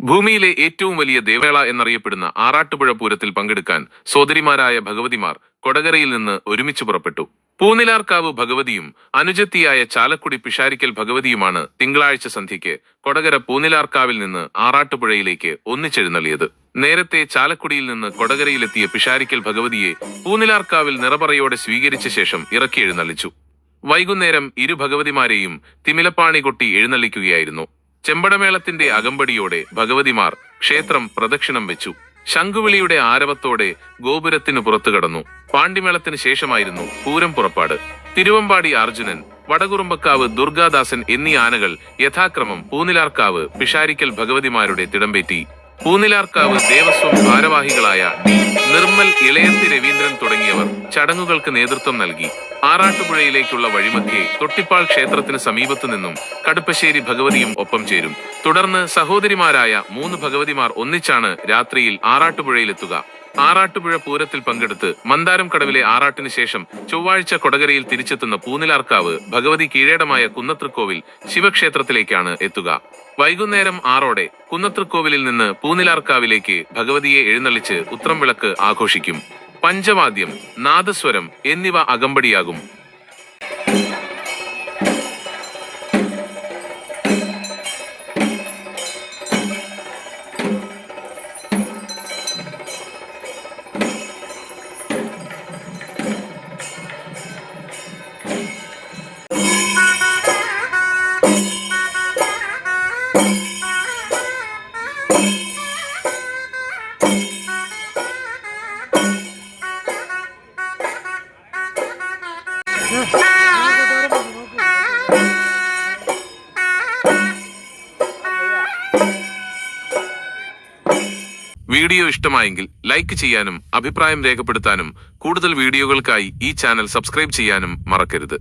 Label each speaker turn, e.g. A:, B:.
A: ഭൂമിയിലെ ഏറ്റവും വലിയ ദേവേള എന്നറിയപ്പെടുന്ന ആറാട്ടുപുഴ പൂരത്തിൽ പങ്കെടുക്കാൻ സോദരിമാരായ ഭഗവതിമാർ കൊടകരയിൽ നിന്ന് ഒരുമിച്ച് പുറപ്പെട്ടു. പൂനിലാർക്കാവ് ഭഗവതിയും അനുജത്തിയായ ചാലക്കുടി പിഷാരിക്കൽ ഭഗവതിയുമാണ് തിങ്കളാഴ്ച സന്ധ്യയ്ക്ക് കൊടകര പൂനിലാർക്കാവിൽ നിന്ന് ആറാട്ടുപുഴയിലേക്ക് ഒന്നിച്ചെഴുന്നള്ളിയത്. നേരത്തെ ചാലക്കുടിയിൽ നിന്ന് കൊടകരയിലെത്തിയ പിഷാരിക്കൽ ഭഗവതിയെ പൂനിലാർക്കാവിൽ നിറപറയോടെ സ്വീകരിച്ച ശേഷം ഇറക്കി എഴുന്നള്ളിച്ചു. വൈകുന്നേരം ഇരു ഭഗവതിമാരെയും തിമിലപ്പാണി കൊട്ടി എഴുന്നള്ളിക്കുകയായിരുന്നു. ചെമ്പടമേളത്തിന്റെ അകമ്പടിയോടെ ഭഗവതിമാർ ക്ഷേത്രം പ്രദക്ഷിണം വെച്ചു. ശംഖുവിളിയുടെ ആരവത്തോടെ ഗോപുരത്തിന് പുറത്തു കടന്നു. പാണ്ടിമേളത്തിന് ശേഷമായിരുന്നു പൂരം പുറപ്പാട്. തിരുവമ്പാടി അർജുനൻ, വടകുറുമ്പക്കാവ് ദുർഗാദാസൻ എന്നീ ആനകൾ യഥാക്രമം പൂനിലാർക്കാവ് പിഷാരിക്കൽ ഭഗവതിമാരുടെ തിടമ്പേറ്റി. പൂനിലാർക്കാവ് ദേവസ്വം ഭാരവാഹികളായ ഡി നിർമ്മൽ, ഇളയത്തി രവീന്ദ്രൻ തുടങ്ങിയവർ ചടങ്ങുകൾക്ക് നേതൃത്വം നൽകി. ആറാട്ടുപുഴയിലേക്കുള്ള വഴിമധ്യേ തൊട്ടിപ്പാൾ ക്ഷേത്രത്തിന് സമീപത്തു നിന്നും കടുപ്പശ്ശേരി ഭഗവതിയും ഒപ്പം ചേരും. തുടർന്ന് സഹോദരിമാരായ 3 ഭഗവതിമാർ ഒന്നിച്ചാണ് രാത്രിയിൽ ആറാട്ടുപുഴയിലെത്തുക. ആറാട്ടുപുഴ പൂരത്തിൽ പങ്കെടുത്ത് മന്ദാരം കടവിലെ ആറാട്ടിന് ശേഷം ചൊവ്വാഴ്ച കൊടകരയിൽ തിരിച്ചെത്തുന്ന പൂനിലാർക്കാവ് ഭഗവതി കീഴേടമായ കുന്നത്തൃക്കോവിൽ ശിവക്ഷേത്രത്തിലേക്കാണ് എത്തുക. വൈകുന്നേരം 6ഓടെ കുന്നത്തൃക്കോവിലിൽ നിന്ന് പൂനിലാർക്കാവിലേക്ക് ഭഗവതിയെ എഴുന്നള്ളിച്ച് ഉത്രം വിളക്ക് ആഘോഷിക്കും. പഞ്ചവാദ്യം, നാദസ്വരം എന്നിവ അകമ്പടിയാകും. വീഡിയോ ഇഷ്ടമായെങ്കിൽ ലൈക്ക് ചെയ്യാനും അഭിപ്രായം രേഖപ്പെടുത്താനും കൂടുതൽ വീഡിയോകൾക്കായി ഈ ചാനൽ സബ്സ്ക്രൈബ് ചെയ്യാനും മറക്കരുത്.